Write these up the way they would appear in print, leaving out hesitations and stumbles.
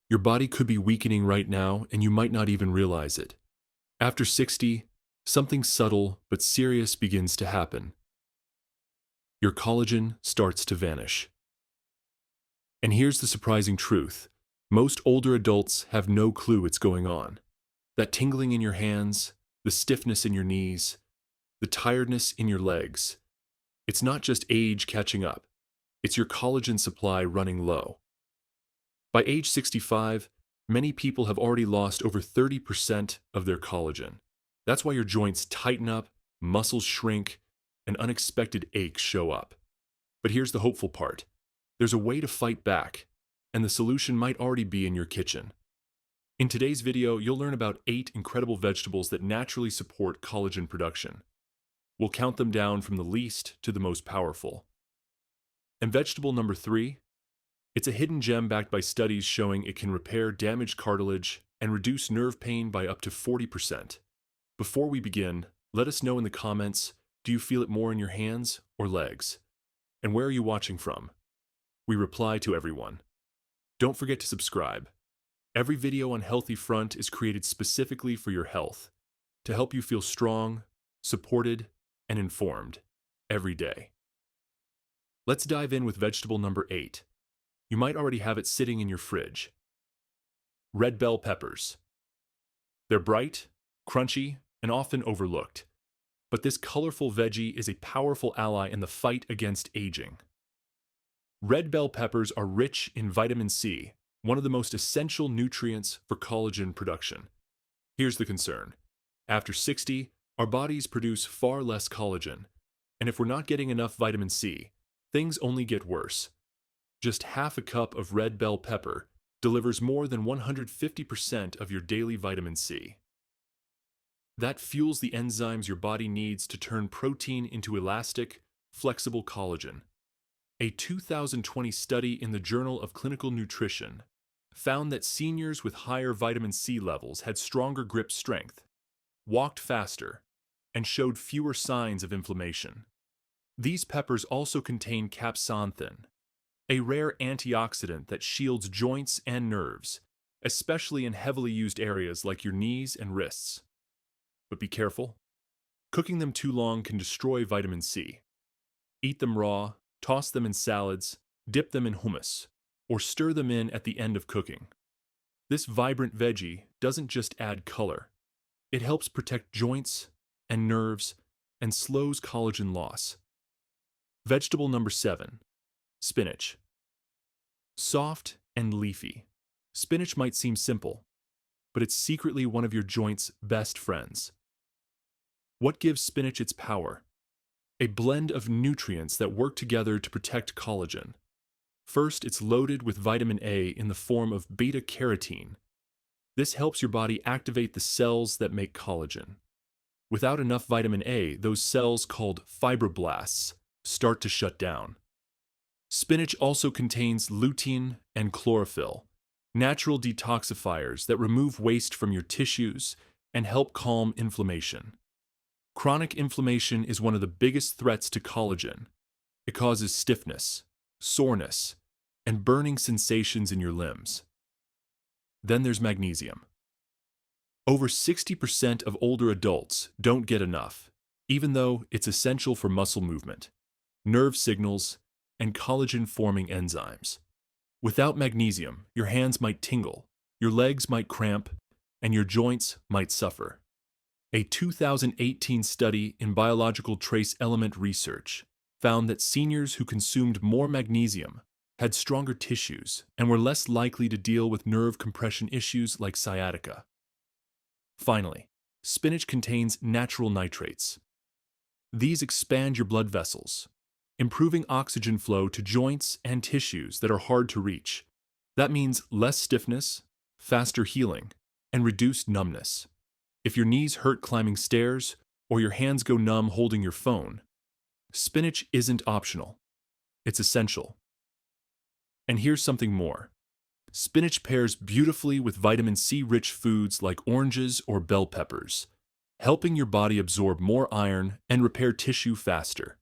Your body could be weakening right now, and you might not even realize it. After 60, something subtle but serious begins to happen. Your collagen starts to vanish. And here's the surprising truth. Most older adults have no clue what's going on. That tingling in your hands, the stiffness in your knees, the tiredness in your legs. It's not just age catching up. It's your collagen supply running low. By age 65, many people have already lost over 30% of their collagen. That's why your joints tighten up, muscles shrink, and unexpected aches show up. But here's the hopeful part. There's a way to fight back, and the solution might already be in your kitchen. In today's video, you'll learn about 8 incredible vegetables that naturally support collagen production. We'll count them down from the least to the most powerful. And vegetable number 3, it's a hidden gem backed by studies showing it can repair damaged cartilage and reduce nerve pain by up to 40%. Before we begin, let us know in the comments, do you feel it more in your hands or legs? And where are you watching from? We reply to everyone. Don't forget to subscribe. Every video on Healthy Front is created specifically for your health, to help you feel strong, supported, and informed every day. Let's dive in with vegetable number 8. You might already have it sitting in your fridge. Red bell peppers. They're bright, crunchy, and often overlooked. But this colorful veggie is a powerful ally in the fight against aging. Red bell peppers are rich in vitamin C, one of the most essential nutrients for collagen production. Here's the concern. After 60, our bodies produce far less collagen, and if we're not getting enough vitamin C, things only get worse. Just half a cup of red bell pepper delivers more than 150% of your daily vitamin C. That fuels the enzymes your body needs to turn protein into elastic, flexible collagen. A 2020 study in the Journal of Clinical Nutrition found that seniors with higher vitamin C levels had stronger grip strength, walked faster, and showed fewer signs of inflammation. These peppers also contain capsaicin, a rare antioxidant that shields joints and nerves, especially in heavily used areas like your knees and wrists. But be careful. Cooking them too long can destroy vitamin C. Eat them raw, toss them in salads, dip them in hummus, or stir them in at the end of cooking. This vibrant veggie doesn't just add color. It helps protect joints and nerves and slows collagen loss. Vegetable number 7, spinach. Soft and leafy. Spinach might seem simple, but it's secretly one of your joint's best friends. What gives spinach its power? A blend of nutrients that work together to protect collagen. First, it's loaded with vitamin A in the form of beta-carotene. This helps your body activate the cells that make collagen. Without enough vitamin A, those cells called fibroblasts start to shut down. Spinach also contains lutein and chlorophyll, natural detoxifiers that remove waste from your tissues and help calm inflammation. Chronic inflammation is one of the biggest threats to collagen. It causes stiffness, soreness, and burning sensations in your limbs. Then there's magnesium. Over 60% of older adults don't get enough, even though it's essential for muscle movement, nerve signals, and collagen-forming enzymes. Without magnesium, your hands might tingle, your legs might cramp, and your joints might suffer. A 2018 study in Biological Trace Element Research found that seniors who consumed more magnesium had stronger tissues and were less likely to deal with nerve compression issues like sciatica. Finally, spinach contains natural nitrates. These expand your blood vessels, improving oxygen flow to joints and tissues that are hard to reach. That means less stiffness, faster healing, and reduced numbness. If your knees hurt climbing stairs or your hands go numb holding your phone, spinach isn't optional. It's essential. And here's something more. Spinach pairs beautifully with vitamin C-rich foods like oranges or bell peppers, helping your body absorb more iron and repair tissue faster.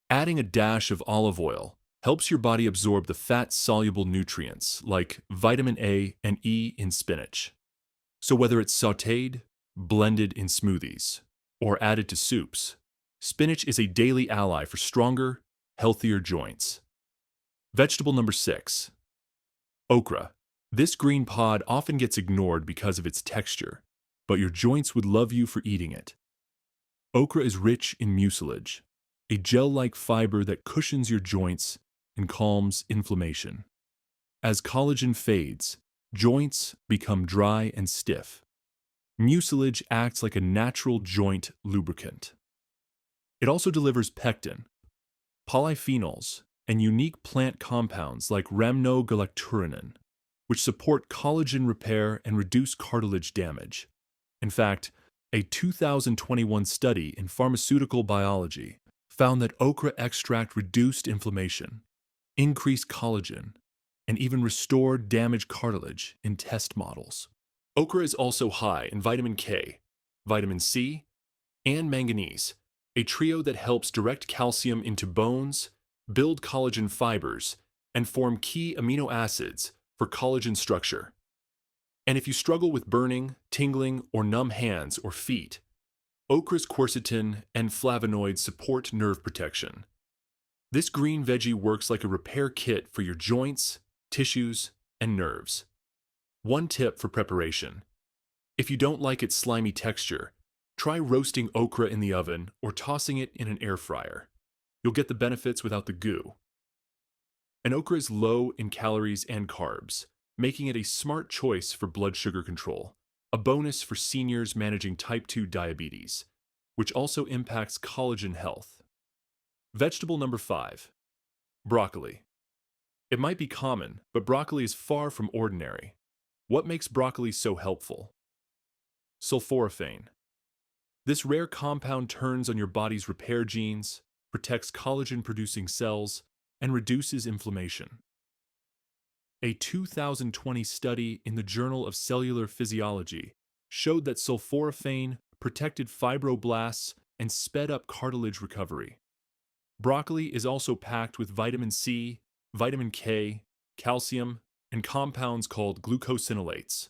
Adding a dash of olive oil helps your body absorb the fat-soluble nutrients like vitamin A and E in spinach. So whether it's sautéed, blended in smoothies, or added to soups, spinach is a daily ally for stronger, healthier joints. Vegetable number 6. Okra. This green pod often gets ignored because of its texture, but your joints would love you for eating it. Okra is rich in mucilage, a gel-like fiber that cushions your joints and calms inflammation. As collagen fades, joints become dry and stiff. Mucilage acts like a natural joint lubricant. It also delivers pectin, polyphenols, and unique plant compounds like rhamnogalacturinin, which support collagen repair and reduce cartilage damage. In fact, a 2021 study in pharmaceutical biology found that okra extract reduced inflammation, increased collagen, and even restored damaged cartilage in test models. Okra is also high in vitamin K, vitamin C, and manganese, a trio that helps direct calcium into bones, build collagen fibers, and form key amino acids for collagen structure. And if you struggle with burning, tingling, or numb hands or feet, okra's quercetin and flavonoids support nerve protection. This green veggie works like a repair kit for your joints, tissues, and nerves. One tip for preparation. If you don't like its slimy texture, try roasting okra in the oven or tossing it in an air fryer. You'll get the benefits without the goo. And okra is low in calories and carbs, making it a smart choice for blood sugar control, a bonus for seniors managing type 2 diabetes, which also impacts collagen health. Vegetable number 5. Broccoli. It might be common, but broccoli is far from ordinary. What makes broccoli so helpful? Sulforaphane. This rare compound turns on your body's repair genes, protects collagen-producing cells, and reduces inflammation. A 2020 study in the Journal of Cellular Physiology showed that sulforaphane protected fibroblasts and sped up cartilage recovery. Broccoli is also packed with vitamin C, vitamin K, calcium, and compounds called glucosinolates,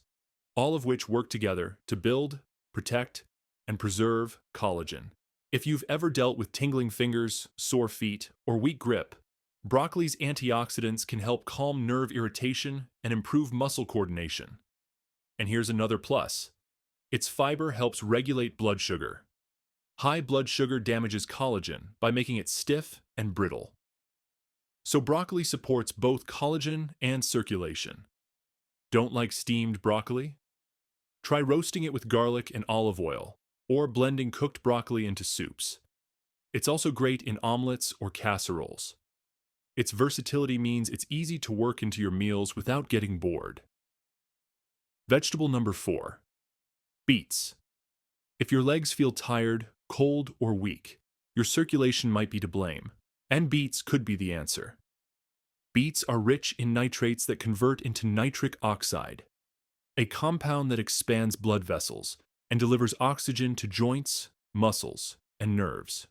all of which work together to build, protect, and preserve collagen. If you've ever dealt with tingling fingers, sore feet, or weak grip, broccoli's antioxidants can help calm nerve irritation and improve muscle coordination. And here's another plus. Its fiber helps regulate blood sugar. High blood sugar damages collagen by making it stiff and brittle. So broccoli supports both collagen and circulation. Don't like steamed broccoli? Try roasting it with garlic and olive oil, or blending cooked broccoli into soups. It's also great in omelets or casseroles. Its versatility means it's easy to work into your meals without getting bored. Vegetable number 4. Beets. If your legs feel tired, cold, or weak, your circulation might be to blame, and beets could be the answer. Beets are rich in nitrates that convert into nitric oxide, a compound that expands blood vessels and delivers oxygen to joints, muscles, and nerves.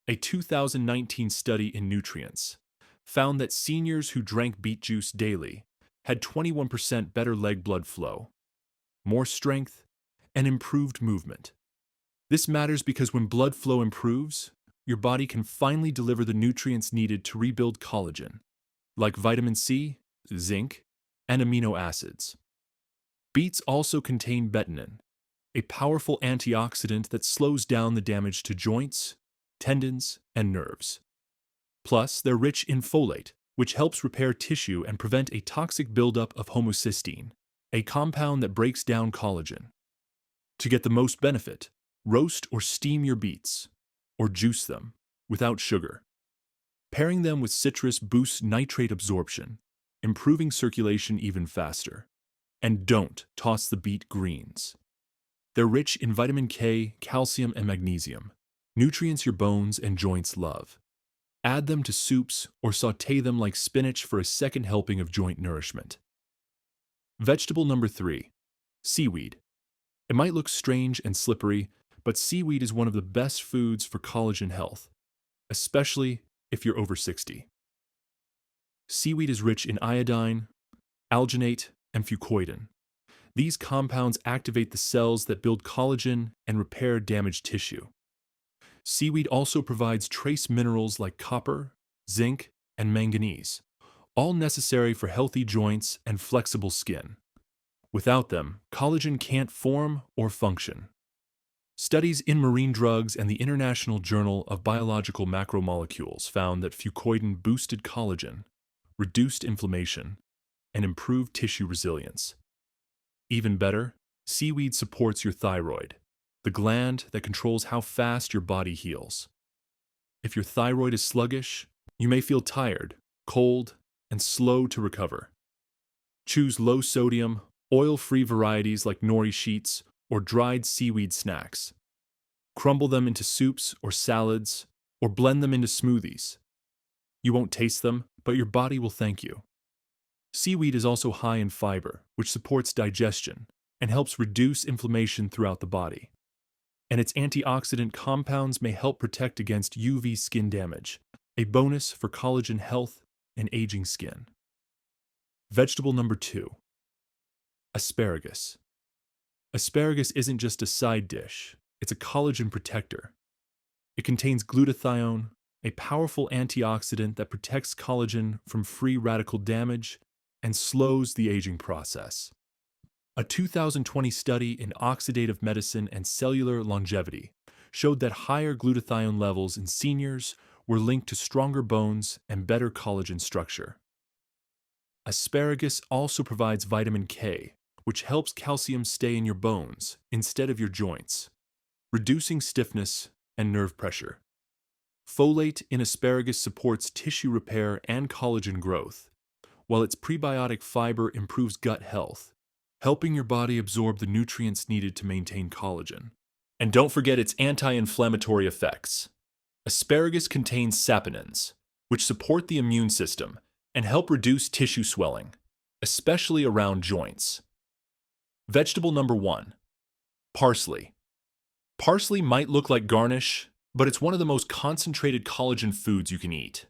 A 2019 study in Nutrients found that seniors who drank beet juice daily had 21% better leg blood flow, more strength, and improved movement. This matters because when blood flow improves, your body can finally deliver the nutrients needed to rebuild collagen, like vitamin C, zinc, and amino acids. Beets also contain betanin, a powerful antioxidant that slows down the damage to joints, tendons, and nerves. Plus, they're rich in folate, which helps repair tissue and prevent a toxic buildup of homocysteine, a compound that breaks down collagen. To get the most benefit, roast or steam your beets, or juice them, without sugar. Pairing them with citrus boosts nitrate absorption, improving circulation even faster. And don't toss the beet greens. They're rich in vitamin K, calcium, and magnesium, nutrients your bones and joints love. Add them to soups or sauté them like spinach for a second helping of joint nourishment. Vegetable number 3. Seaweed. It might look strange and slippery, but seaweed is one of the best foods for collagen health, especially if you're over 60. Seaweed is rich in iodine, alginate, and fucoidan. These compounds activate the cells that build collagen and repair damaged tissue. Seaweed also provides trace minerals like copper, zinc, and manganese, all necessary for healthy joints and flexible skin. Without them, collagen can't form or function. Studies in Marine Drugs and the International Journal of Biological Macromolecules found that fucoidan boosted collagen, reduced inflammation, and improved tissue resilience. Even better, seaweed supports your thyroid, the gland that controls how fast your body heals. If your thyroid is sluggish, you may feel tired, cold, and slow to recover. Choose low-sodium, oil-free varieties like nori sheets or dried seaweed snacks. Crumble them into soups or salads, or blend them into smoothies. You won't taste them, but your body will thank you. Seaweed is also high in fiber, which supports digestion and helps reduce inflammation throughout the body. And its antioxidant compounds may help protect against UV skin damage, a bonus for collagen health and aging skin. Vegetable number 2. Asparagus. Asparagus isn't just a side dish, it's a collagen protector. It contains glutathione, a powerful antioxidant that protects collagen from free radical damage and slows the aging process. A 2020 study in oxidative medicine and cellular longevity showed that higher glutathione levels in seniors were linked to stronger bones and better collagen structure. Asparagus also provides vitamin K, which helps calcium stay in your bones instead of your joints, reducing stiffness and nerve pressure. Folate in asparagus supports tissue repair and collagen growth, while its prebiotic fiber improves gut health, helping your body absorb the nutrients needed to maintain collagen. And don't forget its anti-inflammatory effects. Asparagus contains saponins, which support the immune system and help reduce tissue swelling, especially around joints. Vegetable number 1. Parsley. Parsley might look like garnish, but it's one of the most concentrated collagen foods you can eat.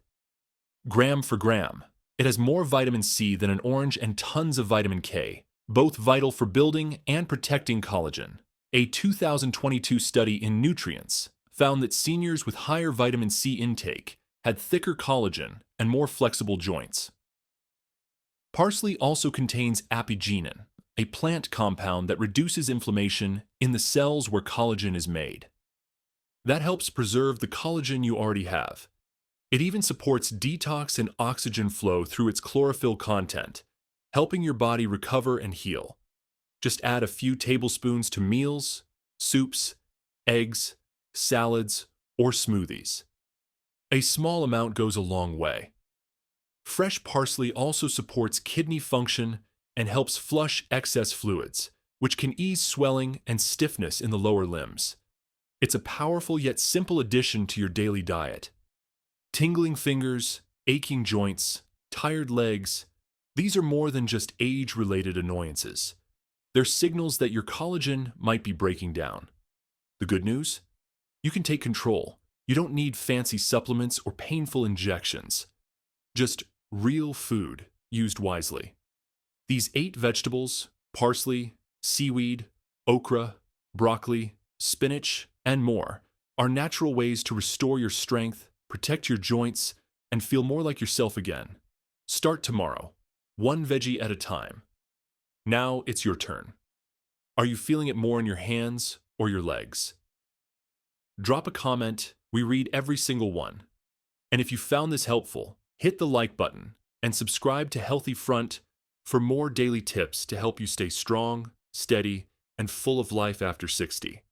Gram for gram, it has more vitamin C than an orange and tons of vitamin K, both vital for building and protecting collagen. A 2022 study in Nutrients found that seniors with higher vitamin C intake had thicker collagen and more flexible joints. Parsley also contains apigenin, a plant compound that reduces inflammation in the cells where collagen is made. That helps preserve the collagen you already have. It even supports detox and oxygen flow through its chlorophyll content, helping your body recover and heal. Just add a few tablespoons to meals, soups, eggs, salads, or smoothies. A small amount goes a long way. Fresh parsley also supports kidney function and helps flush excess fluids, which can ease swelling and stiffness in the lower limbs. It's a powerful yet simple addition to your daily diet. Tingling fingers, aching joints, tired legs, these are more than just age-related annoyances. They're signals that your collagen might be breaking down. The good news? You can take control. You don't need fancy supplements or painful injections. Just real food used wisely. These 8 vegetables, parsley, seaweed, okra, broccoli, spinach, and more, are natural ways to restore your strength, protect your joints, and feel more like yourself again. Start tomorrow, one veggie at a time. Now it's your turn. Are you feeling it more in your hands or your legs? Drop a comment. We read every single one. And if you found this helpful, hit the like button and subscribe to Healthy Front for more daily tips to help you stay strong, steady, and full of life after 60.